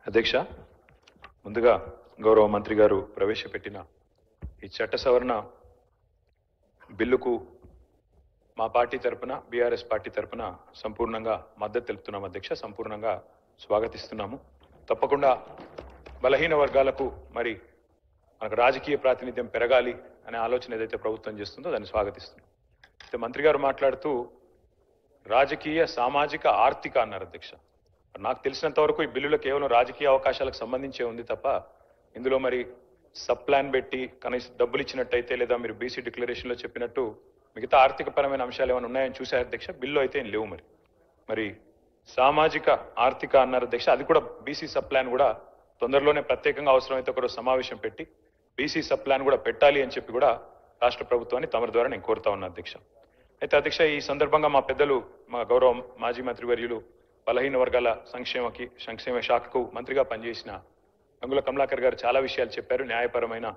అధ్యక్ష, ముందుగా గౌరవ మంత్రి గారు ప్రవేశపెట్టిన ఈ చట్ట సవరణ బిల్లుకు మా పార్టీ తరపున బీఆర్ఎస్ పార్టీ తరపున సంపూర్ణంగా మద్దతు తెలుపుతున్నాం అధ్యక్ష. సంపూర్ణంగా స్వాగతిస్తున్నాము. తప్పకుండా బలహీన వర్గాలకు మరి మనకు రాజకీయ ప్రాతినిధ్యం పెరగాలి అనే ఆలోచన ఏదైతే ప్రభుత్వం చేస్తుందో దాన్ని స్వాగతిస్తున్నాం. అయితే మంత్రి గారు మాట్లాడుతూ రాజకీయ, సామాజిక, ఆర్థిక అన్నారు అధ్యక్ష. నాకు తెలిసినంత వరకు ఈ బిల్లులో కేవలం రాజకీయ అవకాశాలకు సంబంధించే ఉంది తప్ప ఇందులో మరి సబ్ ప్లాన్ పెట్టి కనీసం డబ్బులు ఇచ్చినట్టయితే లేదా మీరు బీసీ డిక్లరేషన్లో చెప్పినట్టు మిగతా ఆర్థిక పరమైన అంశాలు ఏమైనా ఉన్నాయని చూశారు అధ్యక్ష. బిల్లు అయితే ఏం లేవు. మరి సామాజిక, ఆర్థిక అన్నారు అధ్యక్ష. అది కూడా బీసీ సబ్ ప్లాన్ కూడా తొందరలోనే ప్రత్యేకంగా అవసరమైతే ఒక సమావేశం పెట్టి బీసీ సబ్ ప్లాన్ కూడా పెట్టాలి అని చెప్పి కూడా రాష్ట్ర ప్రభుత్వాన్ని తమరి ద్వారా నేను కోరుతా ఉన్నా అధ్యక్ష. అయితే అధ్యక్ష, ఈ సందర్భంగా మా పెద్దలు, మా గౌరవ మాజీ మంత్రివర్యులు, బలహీన వర్గాల సంక్షేమ శాఖకు మంత్రిగా పనిచేసిన గంగుల కమలాకర్ గారు చాలా విషయాలు చెప్పారు. న్యాయపరమైన,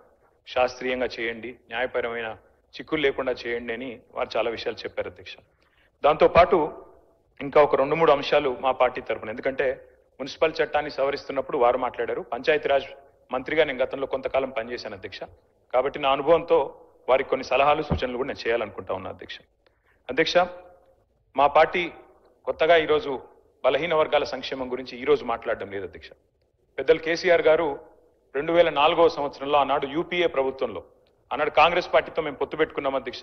శాస్త్రీయంగా చేయండి, న్యాయపరమైన చిక్కులు లేకుండా చేయండి అని వారు చాలా విషయాలు చెప్పారు అధ్యక్ష. దాంతోపాటు ఇంకా ఒక 2-3 అంశాలు మా పార్టీ తరఫున, ఎందుకంటే మున్సిపల్ చట్టాన్ని సవరిస్తున్నప్పుడు వారు మాట్లాడారు. పంచాయతీరాజ్ మంత్రిగా నేను గతంలో కొంతకాలం పనిచేశాను అధ్యక్ష. కాబట్టి నా అనుభవంతో వారికి కొన్ని సలహాలు, సూచనలు కూడా నేను చేయాలనుకుంటా ఉన్నా అధ్యక్ష. అధ్యక్ష, మా పార్టీ కొత్తగా ఈరోజు బలహీన వర్గాల సంక్షేమం గురించి ఈరోజు మాట్లాడడం లేదు అధ్యక్ష. పెద్దలు కేసీఆర్ గారు 2004వ సంవత్సరంలో ఆనాడు యూపీఏ ప్రభుత్వంలో, ఆనాడు కాంగ్రెస్ పార్టీతో మేము పొత్తు పెట్టుకున్నాం అధ్యక్ష.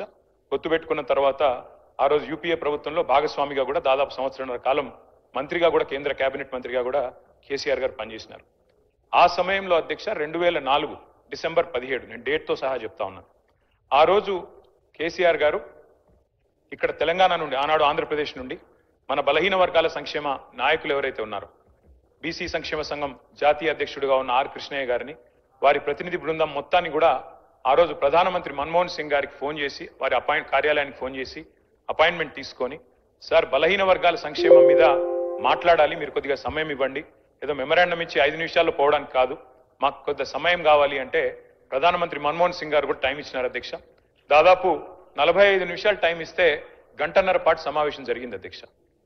పొత్తు పెట్టుకున్న తర్వాత ఆ రోజు యూపీఏ ప్రభుత్వంలో భాగస్వామిగా కూడా దాదాపు సంవత్సరంన్నర కాలం మంత్రిగా కూడా, కేంద్ర కేబినెట్ మంత్రిగా కూడా కేసీఆర్ గారు పనిచేసినారు. ఆ సమయంలో అధ్యక్ష 2004 డిసెంబర్ 17, నేను డేట్తో సహా చెప్తా ఉన్నాను. ఆ రోజు కేసీఆర్ గారు ఇక్కడ తెలంగాణ నుండి, ఆనాడు ఆంధ్రప్రదేశ్ నుండి మన బలహీన వర్గాల సంక్షేమ నాయకులు ఎవరైతే ఉన్నారో, బీసీ సంక్షేమ సంఘం జాతీయ అధ్యక్షుడిగా ఉన్న ఆర్ కృష్ణయ్య గారిని, వారి ప్రతినిధి బృందం మొత్తాన్ని కూడా ఆ రోజు ప్రధానమంత్రి మన్మోహన్ సింగ్ గారికి ఫోన్ చేసి, వారి కార్యాలయానికి ఫోన్ చేసి అపాయింట్మెంట్ తీసుకొని, సార్ బలహీన వర్గాల సంక్షేమం మీద మాట్లాడాలి, మీరు కొద్దిగా సమయం ఇవ్వండి, ఏదో మెమరాండం ఇచ్చి 5 నిమిషాల్లో పోవడానికి కాదు, మాకు కొద్దిగా సమయం కావాలి అంటే ప్రధానమంత్రి మన్మోహన్ సింగ్ గారు కూడా టైం ఇచ్చినారు అధ్యక్ష. దాదాపు 45 నిమిషాలు టైం ఇస్తే 1.5 గంటల పాటు సమావేశం జరిగింది అధ్యక్ష.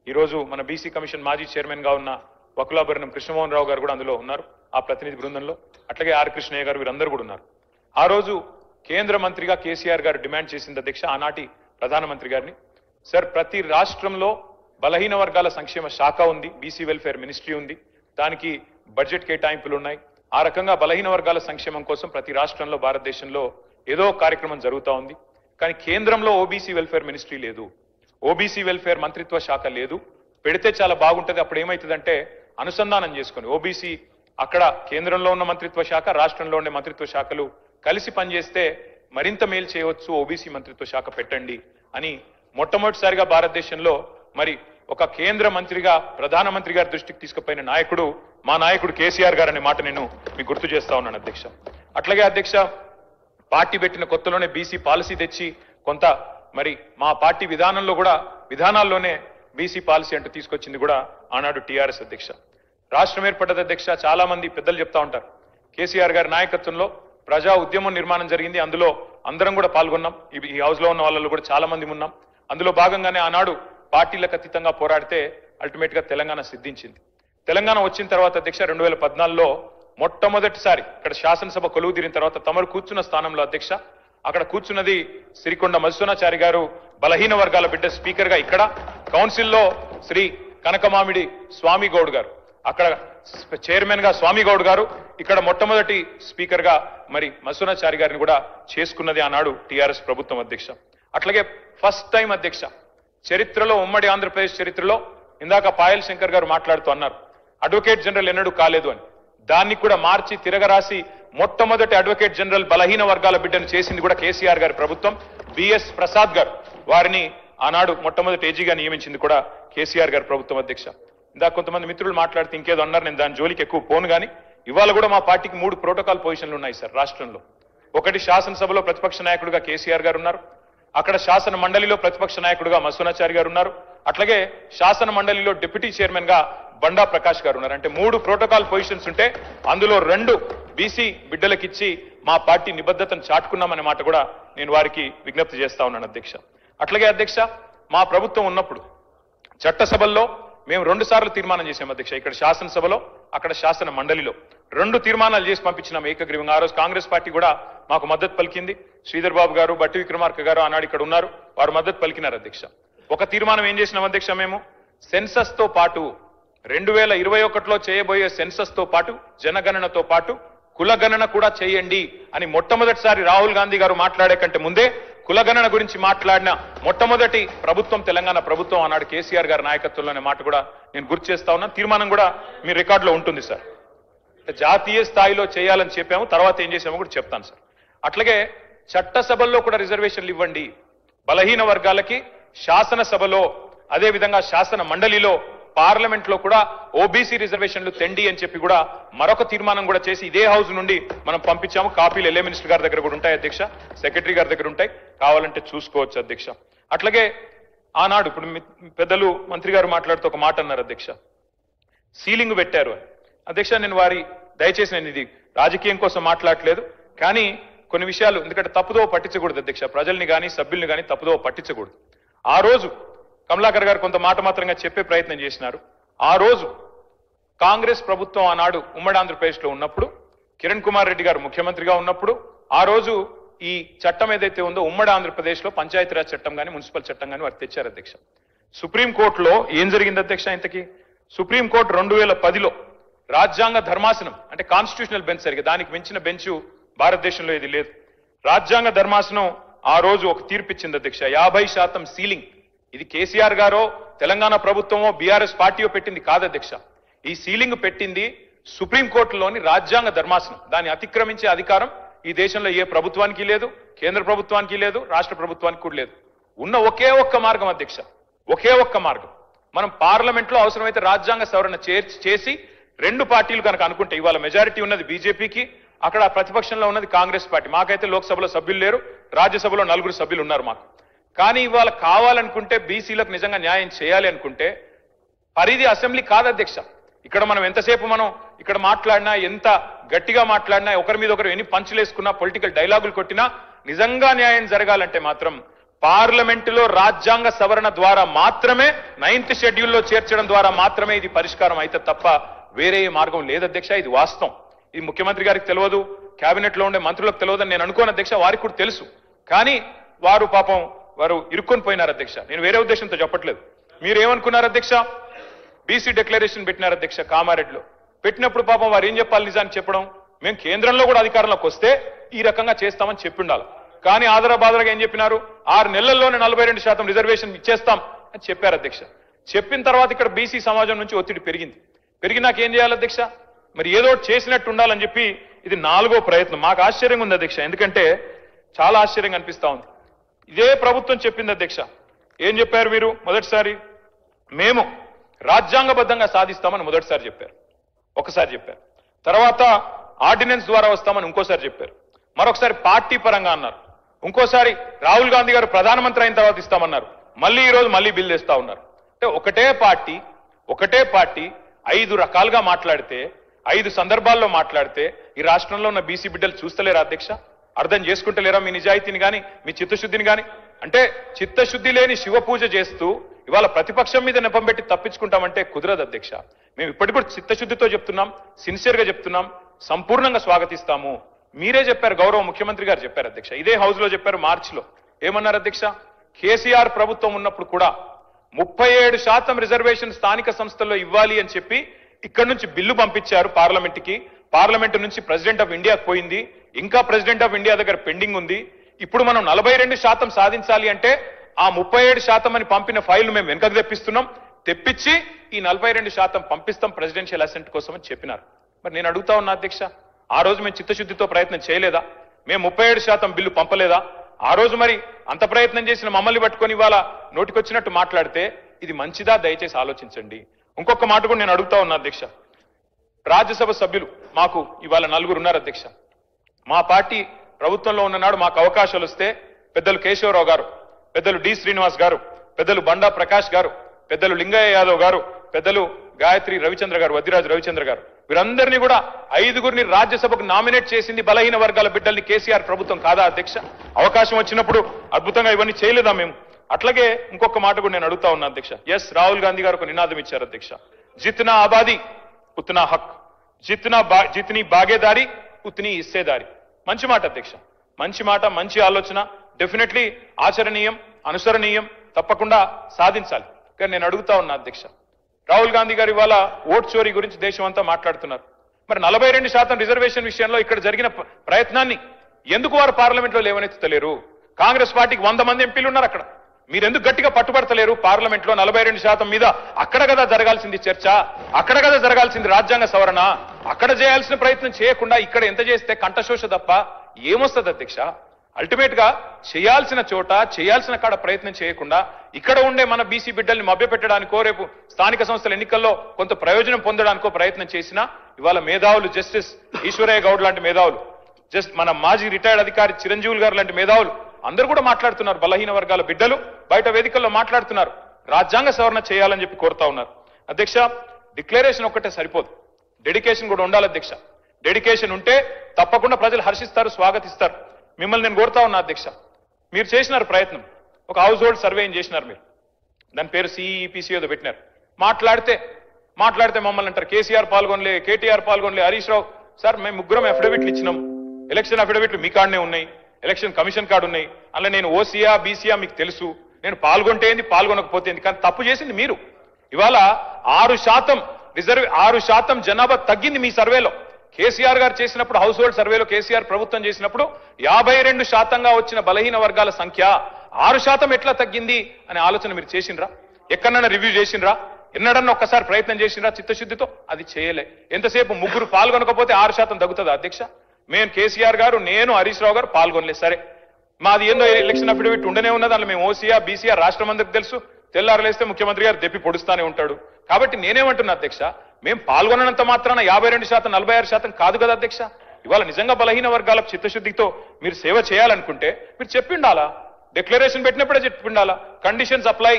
ఈరోజు మన బీసీ కమిషన్ మాజీ చైర్మన్ గా ఉన్న వకులాభరణం కృష్ణమోహన్ రావు గారు కూడా అందులో ఉన్నారు, ఆ ప్రతినిధి బృందంలో. అట్లాగే ఆర్ కృష్ణయ్య గారు, వీరందరూ కూడా ఉన్నారు. ఆ రోజు కేంద్ర మంత్రిగా కేసీఆర్ గారు డిమాండ్ చేసింది అధ్యక్ష, ఆనాటి ప్రధానమంత్రి గారిని, సార్ ప్రతి రాష్ట్రంలో బలహీన వర్గాల సంక్షేమ శాఖ ఉంది, బీసీ వెల్ఫేర్ మినిస్ట్రీ ఉంది, దానికి బడ్జెట్ కేటాయింపులు ఉన్నాయి. ఆ రకంగా బలహీన వర్గాల సంక్షేమం కోసం ప్రతి రాష్ట్రంలో, భారతదేశంలో ఏదో కార్యక్రమం జరుగుతూ ఉంది. కానీ కేంద్రంలో ఓబీసీ వెల్ఫేర్ మినిస్ట్రీ లేదు, ఓబీసీ వెల్ఫేర్ మంత్రిత్వ శాఖ లేదు. పెడితే చాలా బాగుంటుంది. అప్పుడు ఏమవుతుందంటే అనుసంధానం చేసుకొని ఓబీసీ అక్కడ కేంద్రంలో ఉన్న మంత్రిత్వ శాఖ, రాష్ట్రంలో ఉండే మంత్రిత్వ శాఖలు కలిసి పనిచేస్తే మరింత మేలు చేయవచ్చు, ఓబీసీ మంత్రిత్వ శాఖ పెట్టండి అని మొట్టమొదటిసారిగా భారతదేశంలో మరి ఒక కేంద్ర మంత్రిగా ప్రధానమంత్రి గారి దృష్టికి తీసుకుపోయిన నాయకుడు మా నాయకుడు కేసీఆర్ గారు అనే మాట నేను మీకు గుర్తు చేస్తా ఉన్నాను అధ్యక్ష. అట్లాగే అధ్యక్ష, పార్టీ పెట్టిన కొత్తలోనే బీసీ పాలసీ తెచ్చి కొంత మరి మా పార్టీ విధానాల్లోనే బీసీ పాలసీ అంటూ తీసుకొచ్చింది కూడా ఆనాడు టీఆర్ఎస్ అధ్యక్ష. రాష్ట్రం ఏర్పడ్డది అధ్యక్ష. చాలా మంది పెద్దలు చెప్తా ఉంటారు, కేసీఆర్ గారి నాయకత్వంలో ప్రజా ఉద్యమం నిర్మాణం జరిగింది, అందులో అందరం కూడా పాల్గొన్నాం. ఈ హౌస్ లో ఉన్న వాళ్ళలో కూడా చాలా మంది ఉన్నాం. అందులో భాగంగానే ఆనాడు పార్టీలకు అతీతంగా పోరాడితే అల్టిమేట్ గా తెలంగాణ సిద్ధించింది. తెలంగాణ వచ్చిన తర్వాత అధ్యక్ష 2014లో మొట్టమొదటిసారి ఇక్కడ శాసనసభ కొలువు తీరిన తర్వాత తమరు కూర్చున్న స్థానంలో అధ్యక్ష, అక్కడ కూర్చున్నది సిరికొండ మధుసూనాచారి గారు, బలహీన వర్గాల బిడ్డ స్పీకర్ గా. ఇక్కడ కౌన్సిల్లో శ్రీ కనకమామిడి స్వామి గౌడ్ గారు, అక్కడ చైర్మన్ గా స్వామి గౌడ్ గారు, ఇక్కడ మొట్టమొదటి స్పీకర్ గా మరి మధుసూనాచారి గారిని కూడా చేసుకున్నది ఆనాడు టీఆర్ఎస్ ప్రభుత్వం అధ్యక్ష. అట్లాగే ఫస్ట్ టైం అధ్యక్ష చరిత్రలో, ఉమ్మడి ఆంధ్రప్రదేశ్ చరిత్రలో, ఇందాక పాయల్ శంకర్ గారు మాట్లాడుతూ అన్నారు అడ్వకేట్ జనరల్ ఎన్నడూ కాలేదు అని, దాన్ని కూడా మార్చి తిరగరాసి మొట్టమొదటి అడ్వకేట్ జనరల్ బలహీన వర్గాల బిడ్డను చేసింది కూడా కేసీఆర్ గారి ప్రభుత్వం. బిఎస్ ప్రసాద్ గారు, వారిని ఆనాడు మొట్టమొదటి ఏజీగా నియమించింది కూడా కేసీఆర్ గారి ప్రభుత్వం అధ్యక్ష. ఇందాక కొంతమంది మిత్రులు మాట్లాడితే ఇంకేదో అన్నారు, నేను దాని జోలికి ఎక్కువ పోను. కానీ ఇవాళ కూడా మా పార్టీకి 3 ప్రోటోకాల్ పొజిషన్లు ఉన్నాయి సార్ రాష్ట్రంలో. ఒకటి, శాసనసభలో ప్రతిపక్ష నాయకుడిగా కేసీఆర్ గారు ఉన్నారు, అక్కడ శాసన మండలిలో ప్రతిపక్ష నాయకుడిగా మధుసూనాచారి గారు ఉన్నారు, అట్లాగే శాసన మండలిలో డిప్యూటీ చైర్మన్ గా బండా ప్రకాష్ గారు ఉన్నారు. అంటే 3 ప్రోటోకాల్ పొజిషన్స్ ఉంటే అందులో 2 బీసీ బిడ్డలకిచ్చి మా పార్టీ నిబద్ధతను చాటుకున్నామనే మాట కూడా నేను వారికి విజ్ఞప్తి చేస్తా ఉన్నాను అధ్యక్ష. అట్లాగే అధ్యక్ష, మా ప్రభుత్వం ఉన్నప్పుడు చట్టసభల్లో మేము 2 సార్లు తీర్మానం చేశాం అధ్యక్ష. ఇక్కడ శాసనసభలో అక్కడ శాసన మండలిలో 2 తీర్మానాలు చేసి పంపించినాం ఏకగ్రీవంగా. ఆ రోజు కాంగ్రెస్ పార్టీ కూడా మాకు మద్దతు పలికింది. శ్రీధర్ బాబు గారు, బట్టి విక్రమార్క గారు ఆనాడు ఇక్కడ ఉన్నారు, వారు మద్దతు పలికినారు అధ్యక్ష. ఒక తీర్మానం ఏం చేసినాం అధ్యక్ష, మేము సెన్సస్ తో పాటు 2021లో చేయబోయే సెన్సస్ తో పాటు జనగణనతో పాటు కులగణన కూడా చేయండి అని మొట్టమొదటిసారి రాహుల్ గాంధీ గారు మాట్లాడే కంటే ముందే కులగణన గురించి మాట్లాడిన మొట్టమొదటి ప్రభుత్వం తెలంగాణ ప్రభుత్వం ఆనాడు కేసీఆర్ గారి నాయకత్వంలోనే మాట కూడా నేను గుర్తు చేస్తా ఉన్నాను. తీర్మానం కూడా మీ రికార్డులో ఉంటుంది సార్. జాతీయ స్థాయిలో చేయాలని చెప్పాము, తర్వాత ఏం చేసామో కూడా చెప్తాను సార్. అట్లాగే చట్టసభల్లో కూడా రిజర్వేషన్లు ఇవ్వండి, బలహీన వర్గాలకి శాసనసభలో అదేవిధంగా శాసన మండలిలో పార్లమెంట్ లో కూడా ఓబీసీ రిజర్వేషన్లు తెండి అని చెప్పి కూడా మరొక తీర్మానం కూడా చేసి ఇదే హౌస్ నుండి మనం పంపించాము. కాపీలు ఎల్ఏ మినిస్టర్ గారి దగ్గర కూడా ఉంటాయి అధ్యక్ష, సెక్రటరీ గారి దగ్గర ఉంటాయి, కావాలంటే చూసుకోవచ్చు అధ్యక్ష. అట్లాగే ఆనాడు ఇప్పుడు పెద్దలు మంత్రి గారు మాట్లాడుతూ ఒక మాట అన్నారు అధ్యక్ష, సీలింగ్ పెట్టారు అని. అధ్యక్ష నేను దయచేసి నేను ఇది రాజకీయం కోసం మాట్లాడలేదు, కానీ కొన్ని విషయాలు ఎందుకంటే తప్పుదో పట్టించకూడదు అధ్యక్ష, ప్రజల్ని కానీ సభ్యుల్ని కానీ తప్పుదో పట్టించకూడదు. ఆ రోజు కమలాకర్ గారు కొంత మాట మాత్రంగా చెప్పే ప్రయత్నం చేసినారు. ఆ రోజు కాంగ్రెస్ ప్రభుత్వం ఆనాడు ఉమ్మడి ఆంధ్రప్రదేశ్ లో ఉన్నప్పుడు, కిరణ్ కుమార్ రెడ్డి గారు ముఖ్యమంత్రిగా ఉన్నప్పుడు, ఆ రోజు ఈ చట్టం ఏదైతే ఉందో ఉమ్మడి ఆంధ్రప్రదేశ్ లో పంచాయతీరాజ్ చట్టం కానీ మున్సిపల్ చట్టం కానీ వారు తెచ్చారు అధ్యక్ష. సుప్రీంకోర్టులో ఏం జరిగింది అధ్యక్ష ఇంతకీ? సుప్రీంకోర్టు 2010లో రాజ్యాంగ ధర్మాసనం అంటే కాన్స్టిట్యూషనల్ బెంచ్ సరిగ్గా దానికి మించిన బెంచ్ భారతదేశంలో ఇది లేదు. రాజ్యాంగ ధర్మాసనం ఆ రోజు ఒక తీర్పు ఇచ్చింది అధ్యక్ష, 50% సీలింగ్. ఇది కేసీఆర్ గారో తెలంగాణ ప్రభుత్వమో బీఆర్ఎస్ పార్టీయో పెట్టింది కాదు అధ్యక్ష. ఈ సీలింగ్ పెట్టింది సుప్రీంకోర్టులోని రాజ్యాంగ ధర్మాసనం. దాన్ని అతిక్రమించే అధికారం ఈ దేశంలో ఏ ప్రభుత్వానికి లేదు, కేంద్ర ప్రభుత్వానికి లేదు, రాష్ట్ర ప్రభుత్వానికి కూడా లేదు. ఉన్న ఒకే ఒక్క మార్గం అధ్యక్ష, ఒకే ఒక్క మార్గం, మనం పార్లమెంట్ లో అవసరమైతే రాజ్యాంగ సవరణ చేసి 2 పార్టీలు కనుక అనుకుంటే, ఇవాళ మెజారిటీ ఉన్నది బీజేపీకి, అక్కడ ప్రతిపక్షంలో ఉన్నది కాంగ్రెస్ పార్టీ. మాకైతే లోక్సభలో సభ్యులు లేరు, రాజ్యసభలో 4 సభ్యులు ఉన్నారు మాకు. కానీ ఇవాళ కావాలనుకుంటే బీసీలకు నిజంగా న్యాయం చేయాలి అనుకుంటే పరిధి అసెంబ్లీ కాదు అధ్యక్ష. ఇక్కడ మనం ఎంతసేపు మనం ఇక్కడ మాట్లాడినా, ఎంత గట్టిగా మాట్లాడినా, ఒకరి మీద ఒకరు ఎన్ని పంచులేసుకున్నా, పొలిటికల్ డైలాగులు కొట్టినా, నిజంగా న్యాయం జరగాలంటే మాత్రం పార్లమెంటులో రాజ్యాంగ సవరణ ద్వారా మాత్రమే, 9th షెడ్యూల్లో చేర్చడం ద్వారా మాత్రమే ఇది పరిష్కారం అయితే తప్ప వేరే మార్గం లేదు అధ్యక్ష. ఇది వాస్తవం. ఇది ముఖ్యమంత్రి గారికి తెలియదు, కేబినెట్ లో ఉండే మంత్రులకు తెలియదని నేను అనుకోను అధ్యక్ష, వారికి కూడా తెలుసు. కానీ వారు పాపం వారు ఇరుక్కొని పోయినారు అధ్యక్ష. నేను వేరే ఉద్దేశంతో చెప్పట్లేదు. మీరేమనుకున్నారు అధ్యక్ష? బీసీ డిక్లరేషన్ పెట్టినారు అధ్యక్ష కామారెడ్డిలో. పెట్టినప్పుడు పాపం వారు ఏం చెప్పాలి నిజాన్ని చెప్పడం, మేము కేంద్రంలో కూడా అధికారంలోకి వస్తే ఈ రకంగా చేస్తామని చెప్పి ఉండాలి. కానీ ఆదరబాదరగా ఏం చెప్పినారు, 6 నెలల్లోనే 42% రిజర్వేషన్ ఇచ్చేస్తాం అని చెప్పారు అధ్యక్ష. చెప్పిన తర్వాత ఇక్కడ బీసీ సమాజం నుంచి ఒత్తిడి పెరిగినాక ఏం చేయాలి అధ్యక్ష? మరి ఏదో చేసినట్టు ఉండాలని చెప్పి ఇది 4వ ప్రయత్నం. మాకు ఆశ్చర్యంగా ఉంది అధ్యక్ష, ఎందుకంటే చాలా ఆశ్చర్యంగా అనిపిస్తా ఉంది. ఇదే ప్రభుత్వం చెప్పింది అధ్యక్ష, ఏం చెప్పారు మీరు? మొదటిసారి మేము రాజ్యాంగబద్ధంగా సాధిస్తామని మొదటిసారి చెప్పారు, ఒకసారి చెప్పారు. తర్వాత ఆర్డినెన్స్ ద్వారా వస్తామని ఇంకోసారి చెప్పారు. మరొకసారి పార్టీ పరంగా అన్నారు. ఇంకోసారి రాహుల్ గాంధీ గారు ప్రధానమంత్రి అయిన తర్వాత ఇస్తామన్నారు. మళ్ళీ ఈ రోజు మళ్ళీ బిల్ తెస్తా ఉన్నారు. అంటే ఒకటే పార్టీ 5 రకాలుగా మాట్లాడితే, 5 సందర్భాల్లో మాట్లాడితే ఈ రాష్ట్రంలో ఉన్న బీసీ బిడ్డలు చూస్తలేరా అధ్యక్ష? అర్థం చేసుకుంటలేరా మీ నిజాయితీని కానీ, మీ చిత్తశుద్ధిని కానీ? అంటే చిత్తశుద్ధి లేని శివ పూజ చేస్తూ ఇవాళ ప్రతిపక్షం మీద నెపం పెట్టి తప్పించుకుంటామంటే కుదరదు అధ్యక్ష. మేము ఇప్పటికి కూడా చిత్తశుద్ధితో చెప్తున్నాం, సిన్సియర్ గా చెప్తున్నాం, సంపూర్ణంగా స్వాగతిస్తాము. మీరే చెప్పారు, గౌరవ ముఖ్యమంత్రి గారు చెప్పారు అధ్యక్ష, ఇదే హౌస్ లో చెప్పారు మార్చిలో. ఏమన్నారు అధ్యక్ష? కేసీఆర్ ప్రభుత్వం ఉన్నప్పుడు కూడా 37% రిజర్వేషన్ స్థానిక సంస్థల్లో ఇవ్వాలి అని చెప్పి ఇక్కడి నుంచి బిల్లు పంపించారు పార్లమెంట్కి. పార్లమెంట్ నుంచి ప్రెసిడెంట్ ఆఫ్ ఇండియాకి పోయింది, ఇంకా ప్రెసిడెంట్ ఆఫ్ ఇండియా దగ్గర పెండింగ్ ఉంది. ఇప్పుడు మనం 42% సాధించాలి అంటే ఆ 37% అని పంపిన ఫైల్ మేము వెనకకు తెప్పించి ఈ 42% పంపిస్తాం ప్రెసిడెన్షియల్ అసెంట్ కోసం అని చెప్పినారు. మరి నేను అడుగుతా ఉన్నా అధ్యక్ష, ఆ రోజు మేము చిత్తశుద్ధితో ప్రయత్నం చేయలేదా? మేము 37% బిల్లు పంపలేదా? ఆ రోజు మరి అంత ప్రయత్నం చేసిన మమ్మల్ని పట్టుకొని ఇవాళ నోటికొచ్చినట్టు మాట్లాడితే ఇది మంచిదా? దయచేసి ఆలోచించండి. ఇంకొక మాట కూడా నేను అడుగుతా ఉన్నా అధ్యక్ష, రాజ్యసభ సభ్యులు మాకు ఇవాళ 4 ఉన్నారు అధ్యక్ష. మా పార్టీ ప్రభుత్వంలో ఉన్ననాడు మాకు అవకాశాలు వస్తే పెద్దలు కేశవరావు గారు, పెద్దలు డి శ్రీనివాస్ గారు, పెద్దలు బండా ప్రకాష్ గారు, పెద్దలు లింగయ్య యాదవ్ గారు, పెద్దలు గాయత్రి రవిచంద్ర గారు, వద్దిరాజు రవిచంద్ర గారు, వీరందరినీ కూడా 5గురిని రాజ్యసభకు నామినేట్ చేసింది బలహీన వర్గాల బిడ్డల్ని కేసీఆర్ ప్రభుత్వం కాదా అధ్యక్ష? అవకాశం వచ్చినప్పుడు అద్భుతంగా ఇవన్నీ చేయలేదా మేము? అట్లాగే ఇంకొక మాట కూడా నేను అడుగుతా ఉన్నా అధ్యక్ష. రాహుల్ గాంధీ గారు ఒక నినాదం ఇచ్చారు అధ్యక్ష, జిత్నా ఆబాదీ ఉత్నా హక్. జితనీ బాగేదారి ఉత్నీ ఇస్సేదారి. మంచి మాట అధ్యక్ష, మంచి మాట, మంచి ఆలోచన, డెఫినెట్లీ ఆచరణీయం, అనుసరణీయం, తప్పకుండా సాధించాలి. కానీ నేను అడుగుతా ఉన్నా అధ్యక్ష, రాహుల్ గాంధీ గారు ఇవాళ ఓట్ చోరీ గురించి దేశం అంతా మాట్లాడుతున్నారు. మరి 42% రిజర్వేషన్ విషయంలో ఇక్కడ జరిగిన ప్రయత్నాన్ని ఎందుకు వారు పార్లమెంట్లో లేవనెత్తలేరు? కాంగ్రెస్ పార్టీకి 100 మంది ఎంపీలు ఉన్నారు అక్కడ. మీరెందుకు గట్టిగా పట్టుబడతలేరు? పార్లమెంట్లో 42% మీద అక్కడ కదా జరగాల్సింది చర్చ, అక్కడ కదా జరగాల్సింది రాజ్యాంగ సవరణ. అక్కడ చేయాల్సిన ప్రయత్నం చేయకుండా ఇక్కడ ఎంత చేస్తే కంఠశోష తప్ప ఏమొస్తుంది అధ్యక్ష? అల్టిమేట్ గా చేయాల్సిన చోట చేయాల్సిన కాడ ప్రయత్నం చేయకుండా ఇక్కడ ఉండే మన బీసీ బిడ్డల్ని మభ్యపెట్టడానికో రేపు స్థానిక సంస్థల ఎన్నికల్లో కొంత ప్రయోజనం పొందడానికో ప్రయత్నం చేసినా ఇవాళ మేధావులు, జస్టిస్ ఈశ్వరయ్య గౌడ్ లాంటి మేధావులు, మన మాజీ రిటైర్డ్ అధికారి చిరంజీవులు గారు లాంటి మేధావులు అందరూ కూడా మాట్లాడుతున్నారు. బలహీన వర్గాల బిడ్డలు బయట వేదికల్లో మాట్లాడుతున్నారు. రాజ్యాంగ సవరణ చేయాలని చెప్పి కోరుతా ఉన్నారు. అధ్యక్ష, డిక్లరేషన్ ఒక్కటే సరిపోదు, డెడికేషన్ కూడా ఉండాలి అధ్యక్ష. డెడికేషన్ ఉంటే తప్పకుండా ప్రజలు హర్షిస్తారు, స్వాగతిస్తారు. మిమ్మల్ని నేను కోరుతా ఉన్నా అధ్యక్ష, మీరు చేసినారు ప్రయత్నం, ఒక హౌస్ హోల్డ్ సర్వేయింగ్ చేసినారు మీరు, దాని పేరు సిఈపిసి ఏదో పెట్టినారు. మాట్లాడితే మమ్మల్ని అంటారు కేసీఆర్ పాల్గొనలే, కేటీఆర్ పాల్గొనలే, హరీష్ రావు. సార్ మేము ముగ్గురం అఫిడవిట్లు ఇచ్చినాం, ఎలక్షన్ అఫిడవిట్లు మీ కాడనే ఉన్నాయి, ఎలక్షన్ కమిషన్ కార్డు ఉన్నాయి. అలా నేను ఓసీయా బీసీయా మీకు తెలుసు, నేను పాల్గొంటే ఏంది పాల్గొనకపోతే ఏంది. కానీ తప్పు చేసింది మీరు. ఇవాళ 6% జనాభా తగ్గింది మీ సర్వేలో. కేసీఆర్ గారు చేసినప్పుడు హౌస్ హోల్డ్ సర్వేలో కేసీఆర్ ప్రభుత్వం చేసినప్పుడు 52%గా వచ్చిన బలహీన వర్గాల సంఖ్య 6% ఎట్లా తగ్గింది అనే ఆలోచన మీరు చేసిండ్రా? ఎక్కడన్నా రివ్యూ చేసిండ్రా? ఎన్నడన్నా ఒక్కసారి ప్రయత్నం చేసిండ్రా చిత్తశుద్ధితో? అది చేయలే. ఎంతసేపు ముగ్గురు పాల్గొనకపోతే 6% తగ్గుతుందా అధ్యక్ష? మేము కేసీఆర్ గారు, నేను, హరీష్ రావు గారు పాల్గొనలేదు. సరే, మాది ఏందో ఎలక్షన్ అఫిడవిట్ ఉండనే ఉన్నది, అందులో మేము ఓసీఆర్ బీసీఆర్ రాష్ట్రం అందరికి తెలుసు. తెల్లారలేస్తే ముఖ్యమంత్రి గారు దెప్పి పొడుస్తానే ఉంటాడు. కాబట్టి నేనేమంటున్నా అధ్యక్ష, మేము పాల్గొనంత మాత్రాన 52%, 46% కాదు కదా అధ్యక్ష. ఇవాళ నిజంగా బలహీన వర్గాలకు చిత్తశుద్ధితో మీరు సేవ చేయాలనుకుంటే మీరు చెప్పిండాలా, డిక్లరేషన్ పెట్టినప్పుడే చెప్పిండాలా. కండిషన్స్ అప్లై,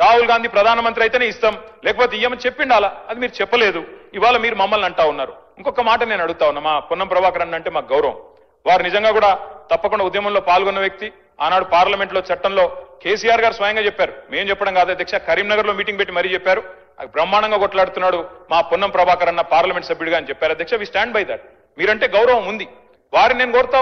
రాహుల్ గాంధీ ప్రధానమంత్రి అయితేనే ఇస్తాం, లేకపోతే ఇయ్యమని చెప్పిండాలా. అది మీరు చెప్పలేదు. ఇవాళ మీరు మమ్మల్ని అంటా ఉన్నారు. ఇంకొక మాట నేను అడుగుతా ఉన్నా, మా పొన్నం ప్రభాకర్ అన్న అంటే మాకు గౌరవం. వారు నిజంగా కూడా తప్పకుండా ఉద్యమంలో పాల్గొన్న వ్యక్తి. ఆనాడు పార్లమెంట్ లో చట్టంలో కేసీఆర్ గారు స్వయంగా చెప్పారు, మేం చెప్పడం కాదు అధ్యక్ష, కరీంనగర్ లో మీటింగ్ పెట్టి మరీ చెప్పారు. బ్రహ్మాండంగా కొట్లాడుతున్నాడు మా పొన్నం ప్రభాకర్ అన్న పార్లమెంట్ సభ్యుడిగా అని చెప్పారు అధ్యక్ష. We stand by that. మీరంటే గౌరవం ఉంది. వారిని నేను కోరుతా